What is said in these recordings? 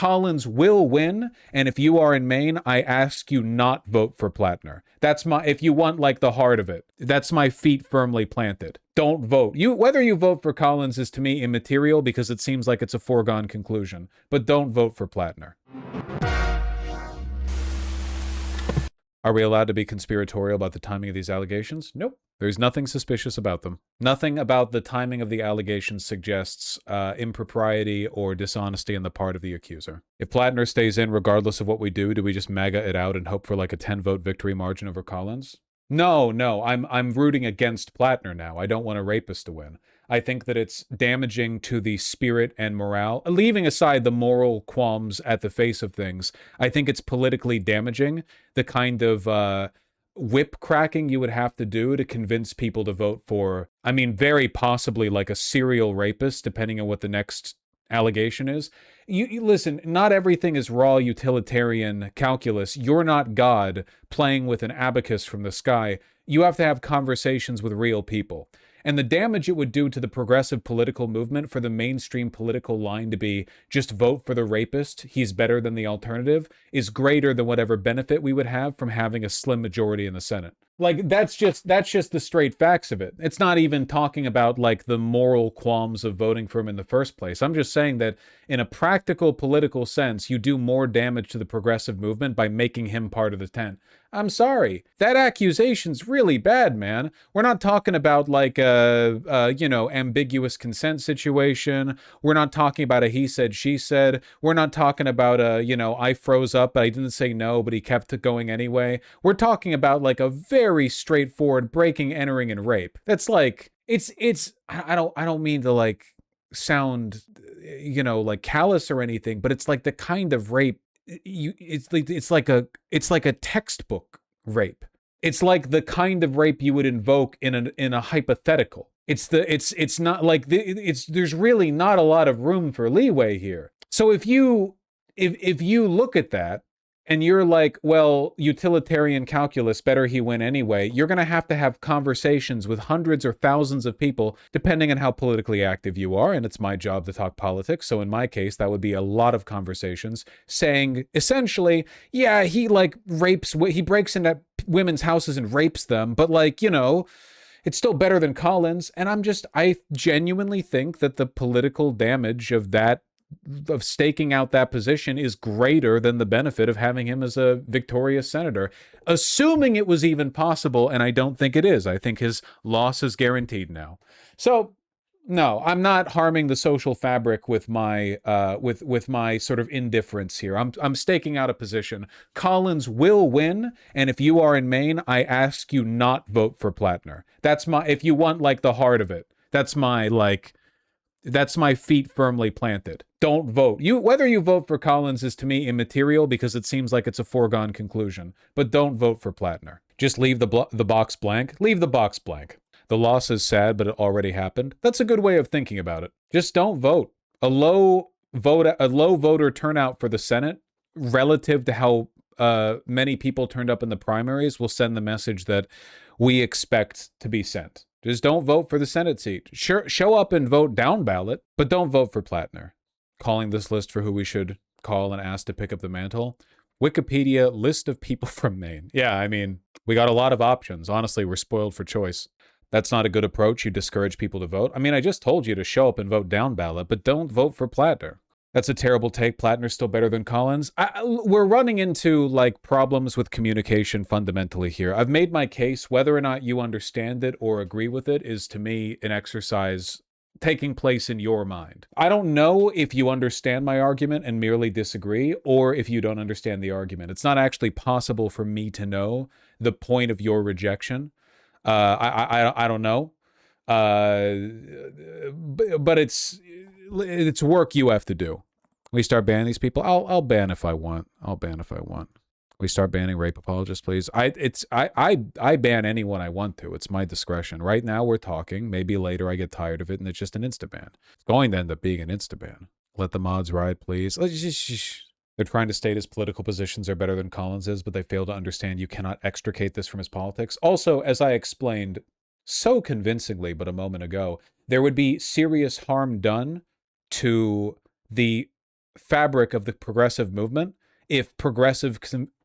Collins will win, and if you are in Maine, I ask you not vote for Platner. That's my, if you want like the heart of it, that's my feet firmly planted. Don't vote. Whether you vote for Collins is to me immaterial because it seems like it's a foregone conclusion, but don't vote for Platner. Are we allowed to be conspiratorial about the timing of these allegations? Nope. There's nothing suspicious about them. Nothing about the timing of the allegations suggests impropriety or dishonesty on the part of the accuser. If Platner stays in regardless of what we do we just MAGA it out and hope for like a 10-vote victory margin over Collins? No, I'm rooting against Platner now. I don't want a rapist to win. I think that it's damaging to the spirit and morale. Leaving aside the moral qualms at the face of things, I think it's politically damaging, the kind of whip cracking you would have to do to convince people to vote for, I mean, very possibly like a serial rapist, depending on what the next allegation is. You listen, not everything is raw utilitarian calculus. You're not God playing with an abacus from the sky. You have to have conversations with real people. And the damage it would do to the progressive political movement for the mainstream political line to be just vote for the rapist, he's better than the alternative, is greater than whatever benefit we would have from having a slim majority in the Senate. Like, that's just the straight facts of it. It's not even talking about, like, the moral qualms of voting for him in the first place. I'm just saying that in a practical political sense, you do more damage to the progressive movement by making him part of the tent. I'm sorry. That accusation's really bad, man. We're not talking about, like, ambiguous consent situation. We're not talking about a he said, she said. We're not talking about I froze up, but I didn't say no, but he kept going anyway. We're talking about, like, a very straightforward breaking, entering, and rape. That's like, I don't mean to, like, sound, like callous or anything, but it's like the kind of rape it's like a textbook rape. It's like the kind of rape you would invoke in a hypothetical. It's not like there's really not a lot of room for leeway here. So if you look at that and you're like, well, utilitarian calculus, better he win anyway, you're going to have conversations with hundreds or thousands of people, depending on how politically active you are, and it's my job to talk politics, so in my case, that would be a lot of conversations, saying, essentially, yeah, he, like, he breaks into women's houses and rapes them, but, like, it's still better than Collins, and I genuinely think that the political damage of staking out that position is greater than the benefit of having him as a victorious senator, assuming it was even possible, and I don't think it is. I think his loss is guaranteed now. So, no, I'm not harming the social fabric with my with my sort of indifference here. I'm staking out a position. Collins will win, and if you are in Maine, I ask you not vote for Platner. That's my, if you want, like, the heart of it. That's my feet firmly planted. Don't vote. Whether you vote for Collins is to me immaterial because it seems like it's a foregone conclusion. But don't vote for Platner. Just leave the box blank. Leave the box blank. The loss is sad, but it already happened. That's a good way of thinking about it. Just don't vote. A low voter turnout for the Senate, relative to how many people turned up in the primaries, will send the message that we expect to be sent. Just don't vote for the Senate seat. Sure, show up and vote down ballot, but don't vote for Platner. Calling this list for who we should call and ask to pick up the mantle. Wikipedia list of people from Maine. Yeah, I mean, we got a lot of options. Honestly, we're spoiled for choice. That's not a good approach. You discourage people to vote. I mean, I just told you to show up and vote down ballot, but don't vote for Platner. That's a terrible take. Platner's still better than Collins. We're running into, like, problems with communication fundamentally here. I've made my case. Whether or not you understand it or agree with it is, to me, an exercise taking place in your mind. I don't know if you understand my argument and merely disagree, or if you don't understand the argument. It's not actually possible for me to know the point of your rejection. I don't know. But it's work you have to do. We start banning these people. I'll ban if I want. We start banning rape apologists, please. I ban anyone I want to. It's my discretion. Right now we're talking. Maybe later I get tired of it and it's just an insta ban. It's going to end up being an insta ban. Let the mods ride, please. They're trying to state his political positions are better than Collins's, but they fail to understand you cannot extricate this from his politics. Also, as I explained so convincingly but a moment ago, there would be serious harm done to the fabric of the progressive movement if progressives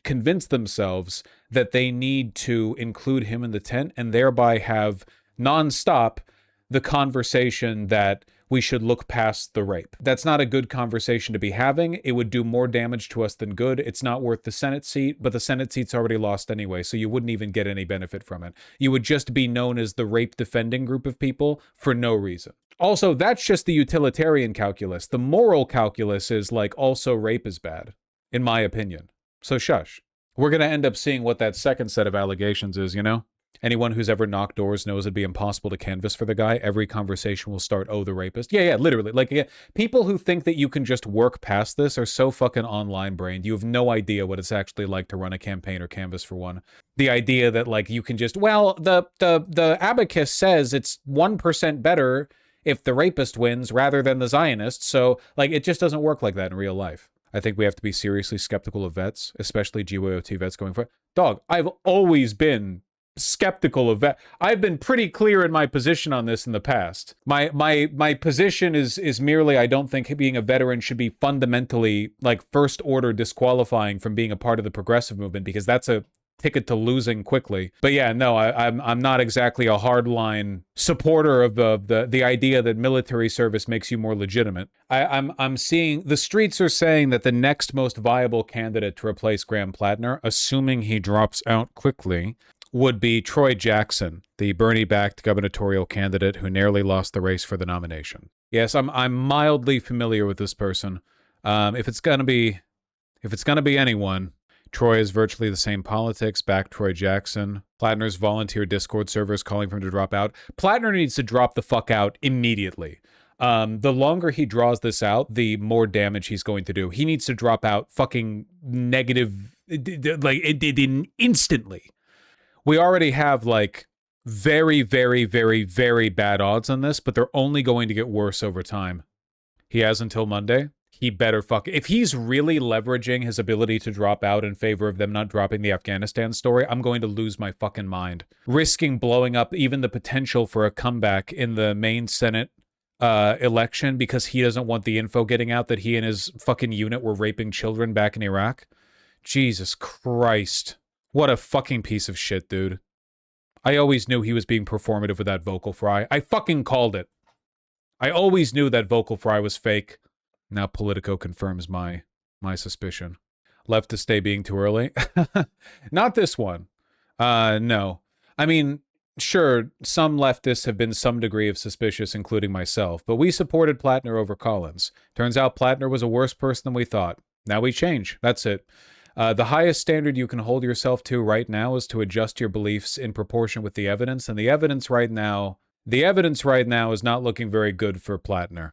convince themselves that they need to include him in the tent and thereby have nonstop the conversation that we should look past the rape. That's not a good conversation to be having. It would do more damage to us than good. It's not worth the Senate seat, but the Senate seat's already lost anyway, so you wouldn't even get any benefit from it. You would just be known as the rape defending group of people for no reason. Also, that's just the utilitarian calculus. The moral calculus is like also rape is bad, in my opinion. So shush. We're going to end up seeing what that second set of allegations is, you know? Anyone who's ever knocked doors knows it'd be impossible to canvass for the guy. Every conversation will start, oh, the rapist. Yeah, literally. Like, yeah, people who think that you can just work past this are so fucking online brained. You have no idea what it's actually like to run a campaign or canvass for one. The idea that, like, you can just, well, the abacus says it's 1% better if the rapist wins rather than the Zionist. So, like, it just doesn't work like that in real life. I think we have to be seriously skeptical of vets, especially GYOT vets going for it. Dog, I've always been skeptical of that. I've been pretty clear in my position on this in the past. My position is merely I don't think being a veteran should be fundamentally like first order disqualifying from being a part of the progressive movement because that's a ticket to losing quickly. But yeah, no, I'm not exactly a hardline supporter of the idea that military service makes you more legitimate. I'm seeing the streets are saying that the next most viable candidate to replace Graham Platner, assuming he drops out quickly, would be Troy Jackson, the Bernie-backed gubernatorial candidate who narrowly lost the race for the nomination. Yes, I'm mildly familiar with this person. If it's gonna be anyone, Troy is virtually the same politics. Back Troy Jackson. Platner's volunteer Discord server is calling for him to drop out. Platner needs to drop the fuck out immediately. The longer he draws this out, the more damage he's going to do. He needs to drop out fucking negative, like instantly. We already have like very, very, very, very bad odds on this, but they're only going to get worse over time. He has until Monday. He better fuck. If he's really leveraging his ability to drop out in favor of them not dropping the Afghanistan story, I'm going to lose my fucking mind. Risking blowing up even the potential for a comeback in the Maine Senate election because he doesn't want the info getting out that he and his fucking unit were raping children back in Iraq. Jesus Christ. What a fucking piece of shit, dude. I always knew he was being performative with that vocal fry. I fucking called it. I always knew that vocal fry was fake. Now Politico confirms my suspicion. Leftist day being too early? Not this one. No. I mean, sure, some leftists have been some degree of suspicious, including myself, but we supported Platner over Collins. Turns out Platner was a worse person than we thought. Now we change. That's it. The highest standard you can hold yourself to right now is to adjust your beliefs in proportion with the evidence, and the evidence right now is not looking very good for Platner.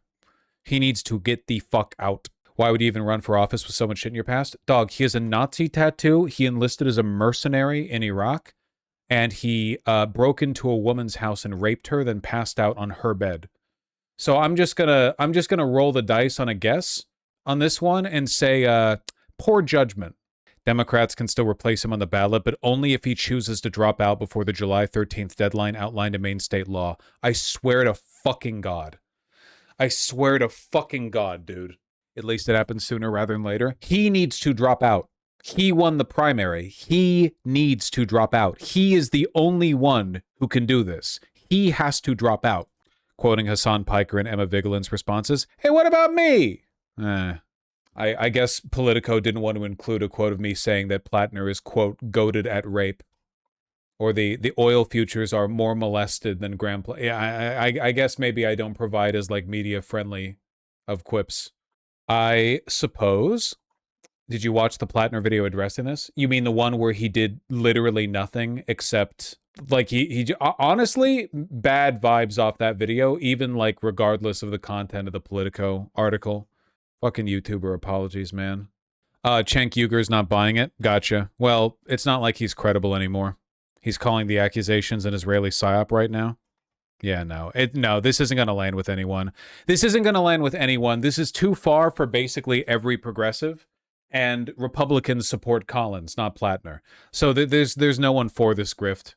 He needs to get the fuck out. Why would you even run for office with so much shit in your past? Dog, he has a Nazi tattoo. He enlisted as a mercenary in Iraq, and he broke into a woman's house and raped her, then passed out on her bed. So I'm just gonna roll the dice on a guess on this one and say poor judgment. Democrats can still replace him on the ballot, but only if he chooses to drop out before the July 13th deadline outlined in Maine state law. I swear to fucking God. I swear to fucking God, dude. At least it happens sooner rather than later. He needs to drop out. He won the primary. He needs to drop out. He is the only one who can do this. He has to drop out. Quoting Hassan Piker and Emma Vigeland's responses, hey, what about me? I guess Politico didn't want to include a quote of me saying that Platner is, quote, goated at rape. Or the oil futures are more molested than Graham. Yeah, I guess maybe I don't provide as like media friendly of quips. I suppose. Did you watch the Platner video addressing this? You mean the one where he did literally nothing except like he honestly bad vibes off that video, even like regardless of the content of the Politico article. Fucking YouTuber apologies, man. Cenk Uyghur's not buying it. Gotcha. Well, it's not like he's credible anymore. He's calling the accusations an Israeli psyop right now. Yeah, no. This isn't going to land with anyone. This isn't going to land with anyone. This is too far for basically every progressive. And Republicans support Collins, not Platner. So there's no one for this grift.